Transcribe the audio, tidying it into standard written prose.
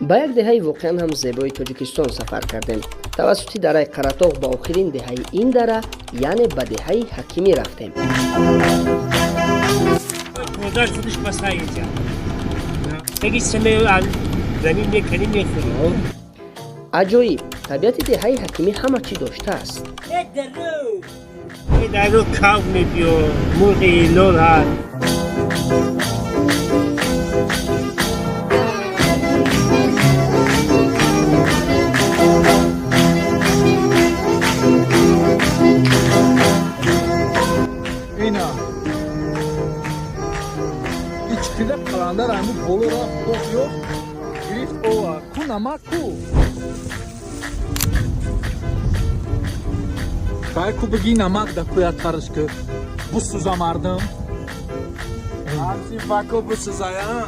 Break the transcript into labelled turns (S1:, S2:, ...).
S1: ба як деҳаи воқеан ҳам зебои Тоҷикистон сафар кардем. тавассути дараи Қаратоғ ба охирин деҳаи ин дара, яъне ба деҳаи Ҳакимӣ рафтем. аҷоиб, табиати деҳаи Ҳакимӣ ҳама чӣ доштааст.
S2: дару кав мебиё, мурғи лол ҳаст.
S3: اینا ایچکیده قلندر همون بولو را بخیو گریفت اوه کو نمک کو خواهی کو بگی نمک دا کویت خرش که بسوزا مردم همسی فکو بسوزایم